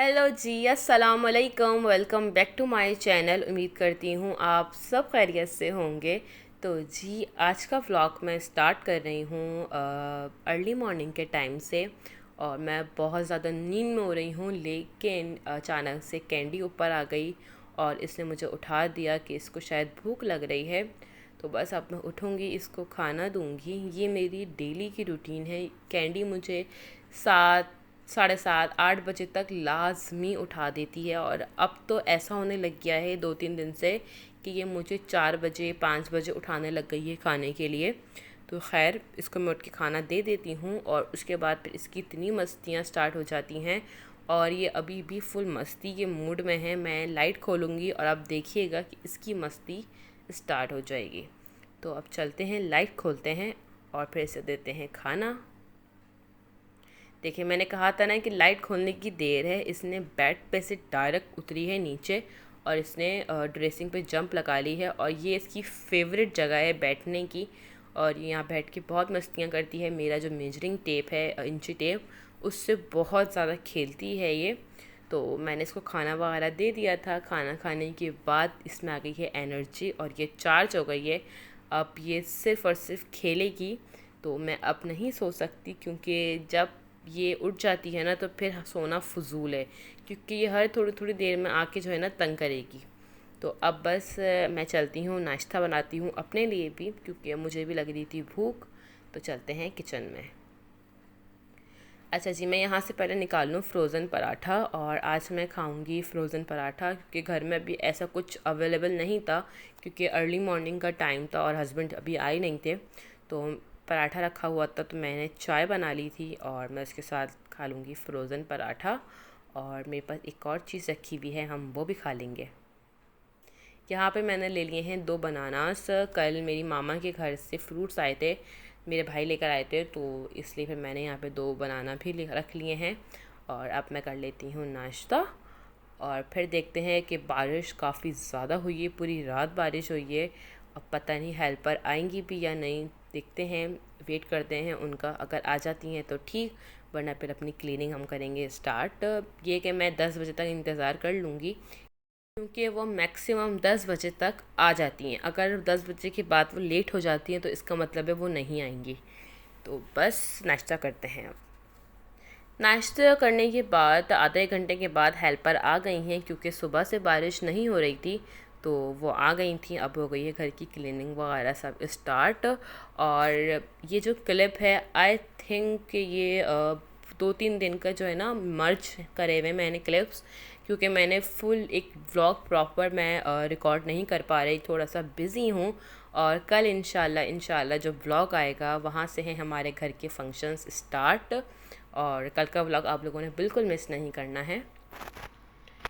Hello ji, अस्सलाम वालेकुम। Welcome back to my channel. उम्मीद करती हूँ आप सब खैरियत से होंगे। तो जी, आज का व्लॉग मैं स्टार्ट कर रही हूँ अर्ली मॉर्निंग के टाइम से। और मैं बहुत ज़्यादा नींद में हो रही हूँ, लेकिन अचानक से कैंडी ऊपर आ गई और इसने मुझे उठा दिया कि इसको शायद भूख लग रही है। तो बस अब मैं उठूँगी, इसको खाना दूँगी। ये मेरी डेली की रूटीन है। कैंडी मुझे 7, 7:30, 8 बजे तक लाजमी उठा देती है। और अब तो ऐसा होने लग गया है 2-3 दिन से कि ये मुझे 4 बजे 5 बजे उठाने लग गई है खाने के लिए। तो खैर, इसको मैं उठ के खाना दे देती हूँ और उसके बाद फिर इसकी इतनी मस्तियाँ स्टार्ट हो जाती हैं। और ये अभी भी फुल मस्ती के मूड में है। मैं लाइट खोलूँगी और आप देखिएगा कि इसकी मस्ती स्टार्ट हो जाएगी। तो अब चलते हैं, लाइट खोलते हैं और फिर इसे देते हैं खाना। देखिए, मैंने कहा था ना कि लाइट खोलने की देर है। इसने बेड पे से डायरेक्ट उतरी है नीचे और इसने ड्रेसिंग पे जंप लगा ली है। और ये इसकी फेवरेट जगह है बैठने की। और ये यहाँ बैठ के बहुत मस्तियाँ करती है। मेरा जो मेजरिंग टेप है, इंची टेप, उससे बहुत ज़्यादा खेलती है ये। तो मैंने इसको खाना वगैरह दे दिया था। खाना खाने के बाद इसमें आ गई है एनर्जी और ये चार्ज हो गई है। अब ये सिर्फ़ और सिर्फ खेलेगी। तो मैं अब नहीं सो सकती, क्योंकि जब ये उठ जाती है ना तो फिर सोना फ़ुज़ूल है, क्योंकि ये हर थोड़ी थोड़ी देर में आके जो है ना तंग करेगी। तो अब बस मैं चलती हूँ, नाश्ता बनाती हूँ अपने लिए भी, क्योंकि अब मुझे भी लग रही थी भूख। तो चलते हैं किचन में। अच्छा जी, मैं यहाँ से पहले निकाल लूँ फ्रोज़न पराठा। और आज मैं खाऊंगी फ्रोज़न पराठा, क्योंकि घर में अभी ऐसा कुछ अवेलेबल नहीं था, क्योंकि अर्ली मॉर्निंग का टाइम था और हस्बैंड अभी आए नहीं थे। तो पराठा रखा हुआ था, तो मैंने चाय बना ली थी और मैं उसके साथ खा लूँगी फ्रोज़न पराठा। और मेरे पास एक और चीज़ रखी हुई है, हम वो भी खा लेंगे। यहाँ पे मैंने ले लिए हैं 2 बनानास। कल मेरी मामा के घर से फ्रूट्स आए थे, मेरे भाई लेकर आए थे, तो इसलिए फिर मैंने यहाँ पे 2 बनाना भी रख लिए हैं। और अब मैं कर लेती हूँ नाश्ता। और फिर देखते हैं कि बारिश काफ़ी ज़्यादा हुई है, पूरी रात बारिश हुई है। अब पता नहीं हेल्पर आएंगी भी या नहीं, देखते हैं, वेट करते हैं उनका। अगर आ जाती हैं तो ठीक, वरना फिर अपनी क्लीनिंग हम करेंगे स्टार्ट। ये कि मैं 10 बजे तक इंतज़ार कर लूँगी, क्योंकि वो मैक्सिमम 10 बजे तक आ जाती हैं। अगर 10 बजे के बाद वो लेट हो जाती हैं तो इसका मतलब है वो नहीं आएंगी। तो बस नाश्ता करते हैं अब। नाश्ता करने के बाद आधे 1 घंटे के बाद हेल्पर आ गई हैं, क्योंकि सुबह से बारिश नहीं हो रही थी। तो वो आ गई थी। अब हो गई है घर की क्लीनिंग वगैरह सब स्टार्ट। और ये जो क्लिप है, आई थिंक ये 2-3 दिन का जो है ना मर्ज करे हुए मैंने क्लिप्स, क्योंकि मैंने फुल एक व्लॉग प्रॉपर मैं रिकॉर्ड नहीं कर पा रही, थोड़ा सा बिज़ी हूँ। और कल इंशाल्लाह जो व्लॉग आएगा वहाँ से हैं हमारे घर के फंक्शंस स्टार्ट। और कल का व्लॉग आप लोगों ने बिल्कुल मिस नहीं करना है।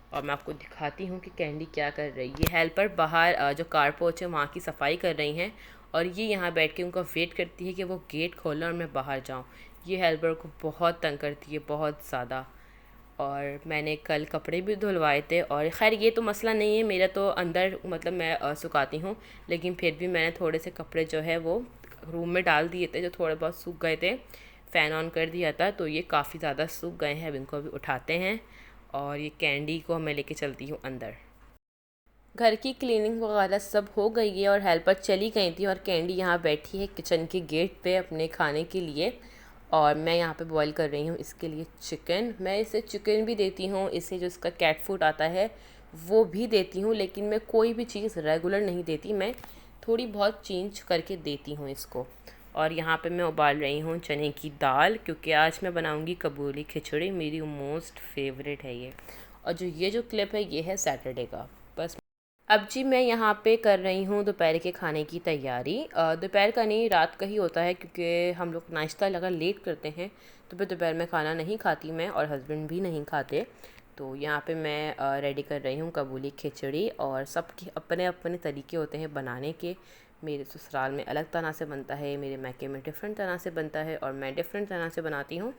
और मैं आपको दिखाती हूँ कि कैंडी क्या कर रही है। हेल्पर बाहर जो कार पोच है वहाँ की सफाई कर रही हैं, और ये यहाँ बैठ के उनका वेट करती है कि वो गेट खोलें और मैं बाहर जाऊँ। ये हेल्पर को बहुत तंग करती है, बहुत ज़्यादा। और मैंने कल कपड़े भी धुलवाए थे। और ख़ैर, ये तो मसला नहीं है, मेरा तो अंदर मतलब मैं सुखाती हूँ, लेकिन फिर भी मैंने थोड़े से कपड़े जो है वो रूम में डाल दिए थे, जो थोड़े बहुत सूख गए थे। फ़ैन ऑन कर दिया था, तो ये काफ़ी ज़्यादा सूख गए हैं। अब इनको अभी उठाते हैं और ये कैंडी को मैं लेके चलती हूँ अंदर। घर की क्लीनिंग वगैरह सब हो गई है और हेल्पर चली गई थी, और कैंडी यहाँ बैठी है किचन के गेट पे अपने खाने के लिए। और मैं यहाँ पे बॉईल कर रही हूँ इसके लिए चिकन। मैं इसे चिकन भी देती हूँ, इसे जो इसका कैट फूड आता है वो भी देती हूँ, लेकिन मैं कोई भी चीज़ रेगुलर नहीं देती, मैं थोड़ी बहुत चेंज करके देती हूँ इसको। और यहाँ पे मैं उबाल रही हूँ चने की दाल, क्योंकि आज मैं बनाऊँगी कबूली खिचड़ी, मेरी मोस्ट फेवरेट है ये। और ये जो क्लिप है ये है सैटरडे का। बस अब जी, मैं यहाँ पे कर रही हूँ दोपहर के खाने की तैयारी। दोपहर का नहीं, रात का ही होता है, क्योंकि हम लोग नाश्ता लगा लेट करते हैं, तो फिर दोपहर में खाना नहीं खाती मैं, और हस्बैंड भी नहीं खाते। तो यहाँ पे मैं रेडी कर रही हूँ कबूली खिचड़ी। और सबके अपने अपने तरीके होते हैं बनाने के। मेरे ससुराल में अलग तरह से बनता है, मेरे मायके में डिफरेंट तरह से बनता है, और मैं डिफरेंट तरह से बनाती हूँ।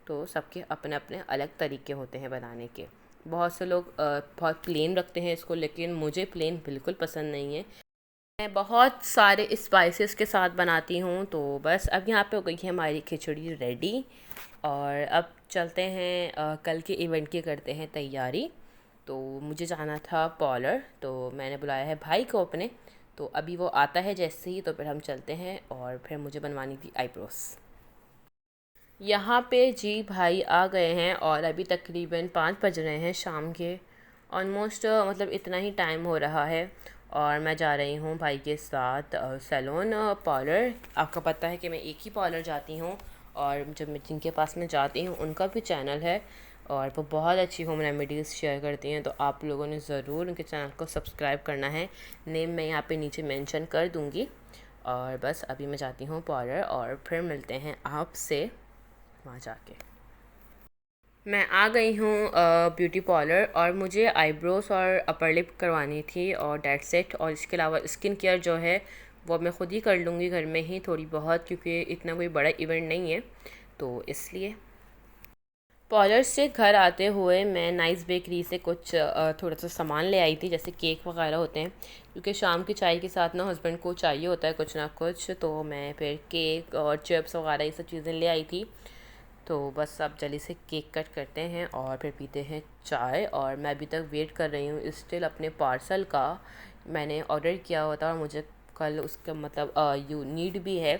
तो सबके अपने अपने अलग तरीके होते हैं बनाने के। बहुत से लोग बहुत प्लेन रखते हैं इसको, लेकिन मुझे प्लेन बिल्कुल पसंद नहीं है। मैं बहुत सारे स्पाइसेस के साथ बनाती हूँ। तो बस अब यहाँ पे हो गई है हमारी खिचड़ी रेडी। और अब चलते हैं कल के इवेंट की करते हैं तैयारी। तो मुझे जाना था पार्लर, तो मैंने बुलाया है भाई को अपने। तो अभी वो आता है जैसे ही, तो फिर हम चलते हैं और फिर मुझे बनवानी थी आईब्रोस। यहाँ पे जी भाई आ गए हैं और अभी तकरीबन 5 बज रहे हैं शाम के। ऑलमोस्ट मतलब इतना ही टाइम हो रहा है और मैं जा रही हूँ भाई के साथ सैलून पार्लर। आपको पता है कि मैं एक ही पार्लर जाती हूँ और जब मैं जिनके पास मैं जाती हूँ उनका भी चैनल है और वो बहुत अच्छी होम रेमेडीज़ शेयर करती हैं। तो आप लोगों ने ज़रूर उनके चैनल को सब्सक्राइब करना है। नेम मैं यहाँ पे नीचे मेंशन कर दूँगी। और बस अभी मैं जाती हूँ पार्लर और फिर मिलते हैं आपसे वहाँ जाके। मैं आ गई हूँ ब्यूटी पार्लर और मुझे आईब्रोज और अपर लिप करवानी थी और डेट सेट, और इसके अलावा स्किन केयर जो है वो मैं ख़ुद ही कर लूँगी घर में ही थोड़ी बहुत, क्योंकि इतना कोई बड़ा इवेंट नहीं है तो इसलिए। पार्लर से घर आते हुए मैं नाइस बेकरी से कुछ थोड़ा सा सामान ले आई थी, जैसे केक वगैरह होते हैं, क्योंकि शाम की चाय के साथ ना हस्बैंड को चाहिए होता है कुछ ना कुछ। तो मैं फिर केक और चिप्स वगैरह ये सब चीज़ें ले आई थी। तो बस अब जल्दी से केक कट करते हैं और फिर पीते हैं चाय। और मैं अभी तक वेट कर रही हूँ स्टिल अपने पार्सल का। मैंने ऑर्डर किया हुआ था और मुझे कल उसका मतलब यू नीड भी है,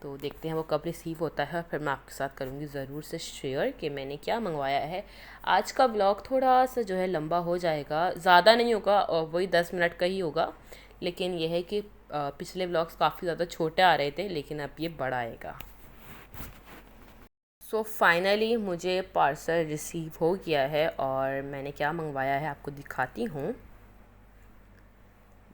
तो देखते हैं वो कब रिसीव होता है। फिर मैं आपके साथ करूँगी ज़रूर से शेयर कि मैंने क्या मंगवाया है। आज का ब्लॉग थोड़ा सा जो है लंबा हो जाएगा, ज़्यादा नहीं होगा और वही 10 मिनट का ही होगा। लेकिन यह है कि पिछले ब्लॉग्स काफ़ी ज़्यादा छोटे आ रहे थे, लेकिन अब ये बड़ा आएगा। सो फाइनली मुझे पार्सल रिसीव हो गया है और मैंने क्या मंगवाया है आपको दिखाती हूँ।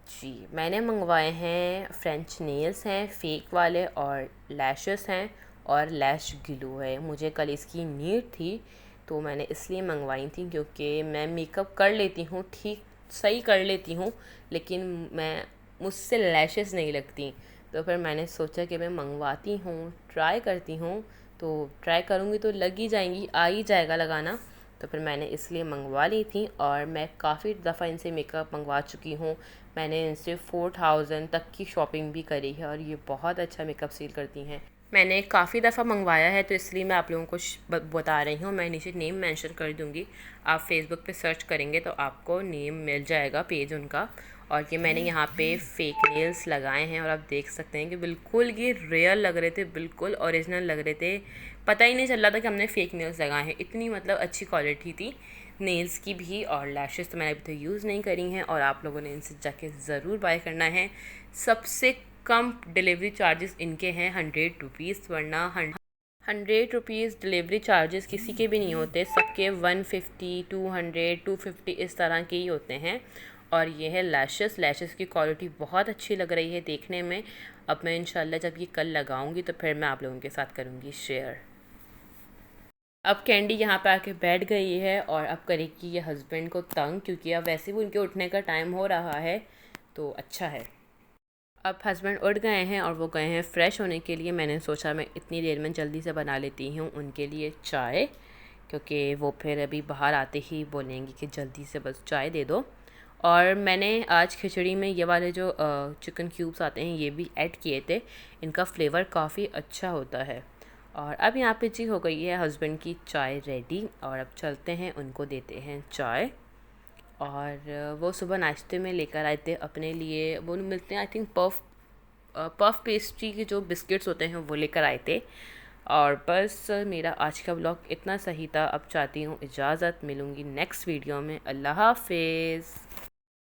जी, मैंने मंगवाए हैं फ्रेंच नेल्स हैं फेक वाले, और लैशेस हैं और लैश ग्लू है। मुझे कल इसकी नीड थी तो मैंने इसलिए मंगवाई थी, क्योंकि मैं मेकअप कर लेती हूँ, ठीक सही कर लेती हूँ, लेकिन मुझसे लैशेस नहीं लगती। तो फिर मैंने सोचा कि मैं मंगवाती हूँ, ट्राई करती हूँ। तो ट्राई करूँगी तो लग ही जाएंगी, आ ही जाएगा लगाना। तो फिर मैंने इसलिए मंगवा ली थी और मैं काफ़ी दफ़ा इनसे मेकअप मंगवा चुकी हूँ। मैंने इनसे 4000 तक की शॉपिंग भी करी है और ये बहुत अच्छा मेकअप सील करती हैं। मैंने काफ़ी दफ़ा मंगवाया है तो इसलिए मैं आप लोगों को बता रही हूँ। मैं नीचे नेम मेंशन कर दूँगी, आप फेसबुक पे सर्च करेंगे तो आपको नेम मिल जाएगा, पेज उनका। और ये मैंने यहाँ पे फेक नेल्स लगाए हैं और आप देख सकते हैं कि बिल्कुल ये रियल लग रहे थे, बिल्कुल ओरिजिनल लग रहे थे। पता ही नहीं चल रहा था कि हमने फ़ेक नेल्स लगाए हैं, इतनी मतलब अच्छी क्वालिटी थी नेल्स की भी। और लैशेस तो मैंने अभी तक यूज़ नहीं करी हैं और आप लोगों ने इनसे जाके ज़रूर बाय करना है। सबसे कम डिलीवरी चार्जेस इनके हैं 100 रुपीज़, वरना 100 रुपीज़ डिलीवरी चार्जेस किसी के भी नहीं होते, सबके 150, 200, 250 इस तरह के ही होते हैं। और ये है लैशेस की क्वालिटी बहुत अच्छी लग रही है देखने में। अब मैं इंशाल्लाह जब ये कल लगाऊंगी तो फिर मैं आप लोगों के साथ करूँगी शेयर। अब कैंडी यहाँ पे आके बैठ गई है और अब करेगी ये हस्बैंड को तंग, क्योंकि अब वैसे भी उनके उठने का टाइम हो रहा है तो अच्छा है। अब हस्बैंड उठ गए हैं और वो गए हैं फ़्रेश होने के लिए। मैंने सोचा मैं इतनी देर में जल्दी से बना लेती हूँ उनके लिए चाय, क्योंकि वो फिर अभी बाहर आते ही बोलेंगे कि जल्दी से बस चाय दे दो। और मैंने आज खिचड़ी में ये वाले जो चिकन क्यूब्स आते हैं ये भी ऐड किए थे, इनका फ्लेवर काफ़ी अच्छा होता है। और अब यहाँ पे जी हो गई है हस्बैंड की चाय रेडी और अब चलते हैं उनको देते हैं चाय। और वो सुबह नाश्ते में लेकर आए थे अपने लिए, वो मिलते हैं आई थिंक पफ पेस्ट्री के जो बिस्किट्स होते हैं वो लेकर आए थे। और बस मेरा आज का ब्लॉग इतना सही था। अब चाहती हूँ इजाज़त, मिलूँगी नेक्स्ट वीडियो में। अल्लाह हाफिज़।